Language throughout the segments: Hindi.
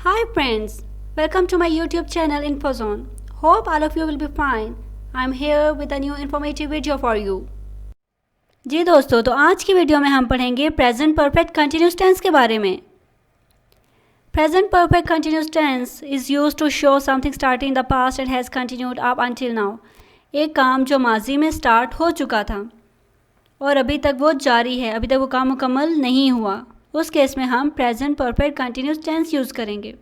Hi friends, welcome to my YouTube channel InfoZone. Hope all of you will be fine. I'm here with a new informative video for you. जी दोस्तों, तो आज की वीडियो में हम पढ़ेंगे प्रेजेंट परफेक्ट कंटिन्यूस टेंस के बारे में. Present perfect continuous tense is used to show something starting the past and has continued up until now. एक काम जो माजी में स्टार्ट हो चुका था और अभी तक वो जारी है, अभी तक वो काम मुकम्मल नहीं हुआ, उस केस में हम present perfect continuous tense use करेंगे.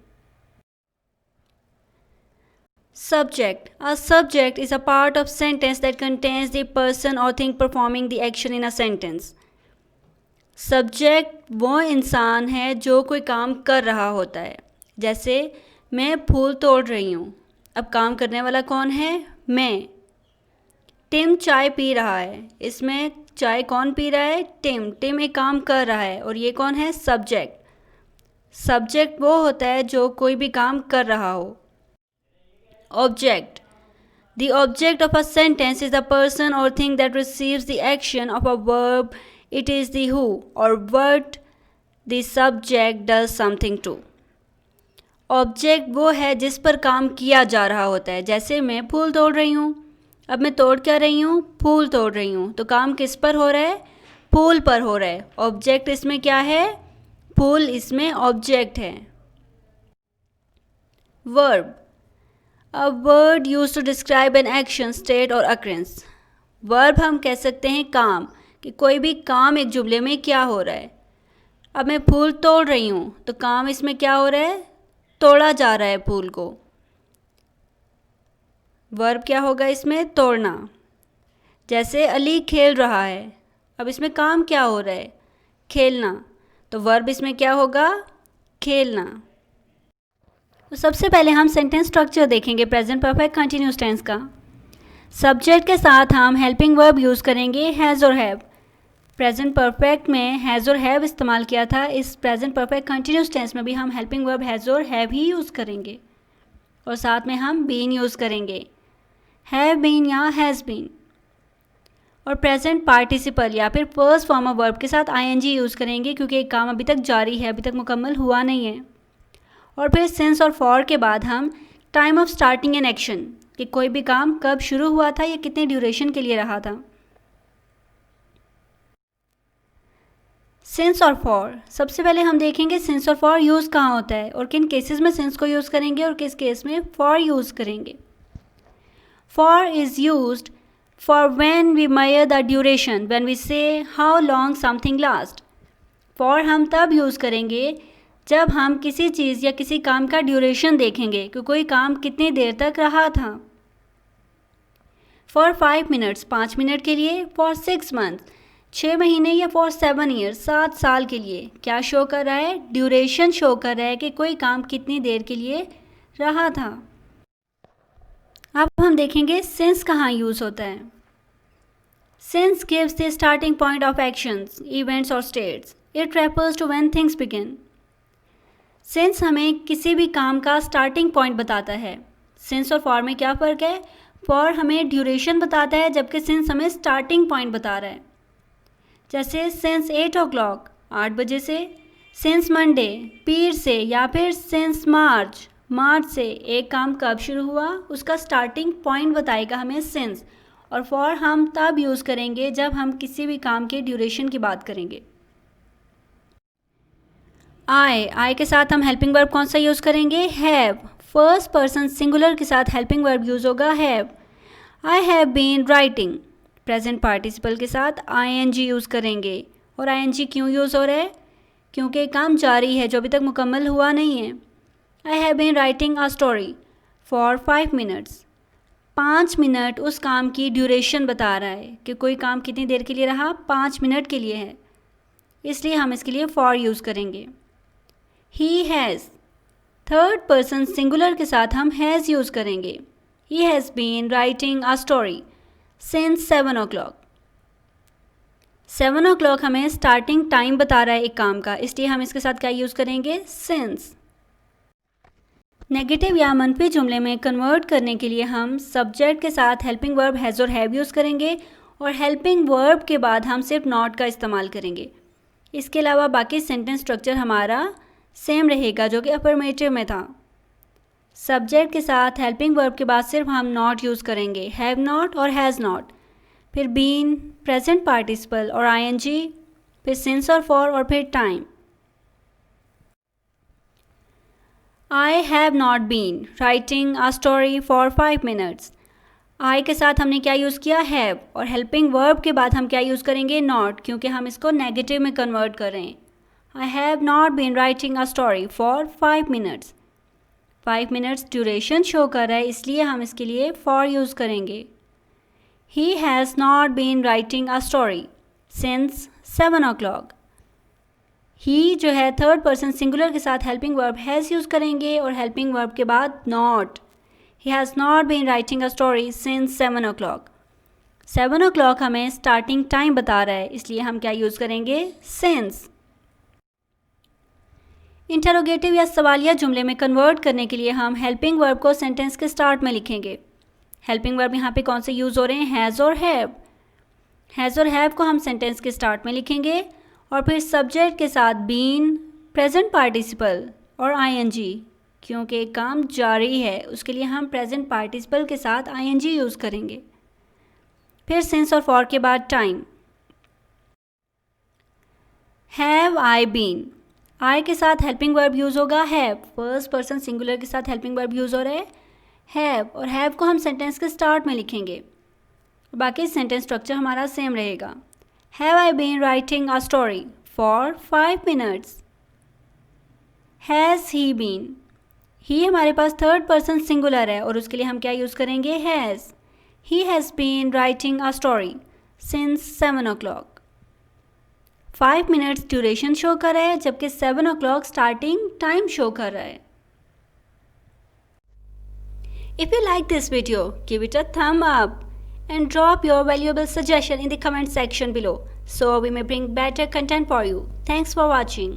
Subject. A subject is a part of sentence that contains the person or thing performing the action in a sentence. Subject वो इंसान है जो कोई काम कर रहा होता है. जैसे मैं फूल तोड़ रही हूँ. अब काम करने वाला कौन है? मैं. टिम चाय पी रहा है. इसमें चाय कौन पी रहा है? टिम. टिम एक काम कर रहा है और ये कौन है? सब्जेक्ट. सब्जेक्ट वो होता है जो कोई भी काम कर रहा हो. Object. The object of a sentence is the person or thing that receives the action of a verb. It is the who or what the subject does something to. Object वो है जिस पर काम किया जा रहा होता है. जैसे मैं फूल तोड़ रही हूँ. अब मैं तोड़ क्या रही हूँ? फूल तोड़ रही हूँ. तो काम किस पर हो रहा है? फूल पर हो रहा है. ऑब्जेक्ट इसमें क्या है? फूल इसमें ऑब्जेक्ट है. Verb. A word used to describe an action, state or occurrence. Verb हम कह सकते हैं काम, कि कोई भी काम एक जुमले में क्या हो रहा है. अब मैं फूल तोड़ रही हूँ, तो काम इसमें क्या हो रहा है? तोड़ा जा रहा है फूल को. वर्ब क्या होगा इसमें? तोड़ना. जैसे अली खेल रहा है. अब इसमें काम क्या हो रहा है? खेलना. तो वर्ब इसमें क्या होगा? खेलना. तो सबसे पहले हम सेंटेंस स्ट्रक्चर देखेंगे प्रेजेंट परफेक्ट कंटिन्यूस टेंस का. सब्जेक्ट के साथ हम हेल्पिंग वर्ब यूज़ करेंगे हैज़ और हैव. प्रेजेंट परफेक्ट में हैज़ और हैव इस्तेमाल किया था. इस प्रेजेंट परफेक्ट कंटिन्यूस टेंस में भी हम हेल्पिंग वर्ब हैज़ और हैव ही यूज़ करेंगे और साथ में हम बीन यूज़ करेंगे. हैव बीन या हैज़ बीन. और प्रेजेंट पार्टिसिपल या फिर फर्स्ट फॉर्म ऑफ वर्ब के साथ आईएनजी यूज़ करेंगे क्योंकि एक काम अभी तक जारी है, अभी तक मुकम्मल हुआ नहीं है. और फिर सिंस और फॉर के बाद हम time of starting an action, कि कोई भी काम कब शुरू हुआ था या कितने ड्यूरेशन के लिए रहा था. सिंस और फॉर. सबसे पहले हम देखेंगे सिंस और फॉर यूज़ कहाँ होता है और किन केसेस में सिंस को यूज़ करेंगे और किस केस में फॉर यूज़ करेंगे. For is used for when we measure the duration, when we say how long something last. For हम तब यूज़ करेंगे जब हम किसी चीज़ या किसी काम का ड्यूरेशन देखेंगे कि कोई काम कितनी देर तक रहा था. फॉर 5 मिनट्स 5 मिनट के लिए. फॉर 6 मंथ 6 महीने या फॉर 7 ईयर्स 7 साल के लिए. क्या शो कर रहा है? ड्यूरेशन शो कर रहा है कि कोई काम कितनी देर के लिए रहा था. अब हम देखेंगे सिंस कहाँ यूज़ होता है. Since gives the starting point of actions, events और states. It refers to when things begin. Since हमें किसी भी काम का स्टार्टिंग पॉइंट बताता है. सिंस और फॉर में क्या फ़र्क है? फॉर हमें ड्यूरेशन बताता है जबकि सिंस हमें स्टार्टिंग पॉइंट बता रहा है. जैसे सिंस 8 o'clock 8 बजे से. सिंस मंडे पीर से या फिर सिंस मार्च मार्च से. एक काम कब शुरू हुआ उसका स्टार्टिंग पॉइंट बताएगा हमें सिंस. और फॉर हम तब यूज़ करेंगे जब हम किसी भी काम के ड्यूरेशन की बात करेंगे. आई के साथ हम हेल्पिंग वर्ब कौन सा यूज़ करेंगे? हैव. फर्स्ट पर्सन सिंगुलर के साथ हेल्पिंग वर्ब यूज़ होगा have. I have been writing. Present participle के साथ आईएनजी यूज़ करेंगे. और आईएनजी क्यों यूज़ हो रहा है? क्योंकि काम जारी है जो अभी तक मुकम्मल हुआ नहीं है. I have been writing a story for 5 minutes. 5 minute उस काम की ड्यूरेशन बता रहा है कि कोई काम कितनी देर के लिए रहा. 5 मिनट के लिए है, इसलिए हम इसके लिए फॉर यूज़ करेंगे. He has. Third person singular के साथ हम हैज़ यूज़ करेंगे. He has been writing a story since 7 o'clock. 7 o'clock हमें स्टार्टिंग टाइम बता रहा है एक काम का, इसलिए हम इसके साथ क्या यूज़ करेंगे? सिंस. नेगेटिव या मनफी जुमले में कन्वर्ट करने के लिए हम सब्जेक्ट के साथ हेल्पिंग वर्ब हैज़ और हैव यूज़ करेंगे और हेल्पिंग वर्ब के बाद हम सिर्फ नॉट का इस्तेमाल करेंगे. इसके अलावा बाकी सेंटेंस स्ट्रक्चर हमारा सेम रहेगा जो कि अफर्मेटिव में था। सब्जेक्ट के साथ हेल्पिंग वर्ब के बाद सिर्फ हम नॉट यूज़ करेंगे, हैव नॉट और हैज़ नॉट। फिर बीन, प्रेजेंट पार्टिसिपल और आईएनजी, फिर सिंस और फॉर और फिर time. I have not been writing a story for 5 minutes. I के साथ हमने क्या यूज़ किया, हैव, और हेल्पिंग वर्ब के बाद हम क्या यूज़ करेंगे, नॉट, क्योंकि हम इसको नेगेटिव में कन्वर्ट कर रहे हैं। I have not been writing a story for 5 minutes. 5 minutes duration show कर रहा है, इसलिए हम इसके लिए फॉर यूज़ करेंगे। He has not been writing a story since 7 o'clock। He जो है थर्ड पर्सन सिंगुलर के साथ हेल्पिंग वर्ब हैज़ यूज़ करेंगे और हेल्पिंग वर्ब के बाद not. He has not been writing a story since 7 o'clock। 7 o'clock हमें स्टार्टिंग टाइम बता रहा है, इसलिए हम क्या यूज़ करेंगे, सिंस। इंटरोगेटिव या सवालिया जुमले में कन्वर्ट करने के लिए हम हेल्पिंग वर्ब को सेंटेंस के स्टार्ट में लिखेंगे। हेल्पिंग वर्ब यहाँ पे कौन से यूज़ हो रहे हैं, हैज़ और हैव। हैज़ और हैव को हम सेंटेंस के स्टार्ट में लिखेंगे और फिर सब्जेक्ट के साथ बीन, प्रेजेंट पार्टिसिपल और आईएनजी, क्योंकि काम जारी है उसके लिए हम प्रेजेंट पार्टिसिपल के साथ आईएनजी यूज़ करेंगे। फिर सिंस और फॉर के बाद टाइम। हैव आई बीन, आई के साथ हेल्पिंग वर्ब यूज़ होगा हैव, फर्स्ट पर्सन सिंगुलर के साथ हेल्पिंग वर्ब यूज़ हो रहा है हैव, और हैव को हम सेंटेंस के स्टार्ट में लिखेंगे। बाकी सेंटेंस स्ट्रक्चर हमारा सेम रहेगा। Have I been writing a story for 5 minutes. Has he been, he हमारे पास थर्ड पर्सन सिंगुलर है और उसके लिए हम क्या यूज़ करेंगे, has. He has been writing a story since 7 o'clock। 5 minutes duration show कर रहा है जबकि 7 o'clock स्टार्टिंग टाइम शो कर रहा है। If you like this video, give it a thumb up and drop your valuable suggestion in the comment section below so we may bring better content for you. Thanks for watching.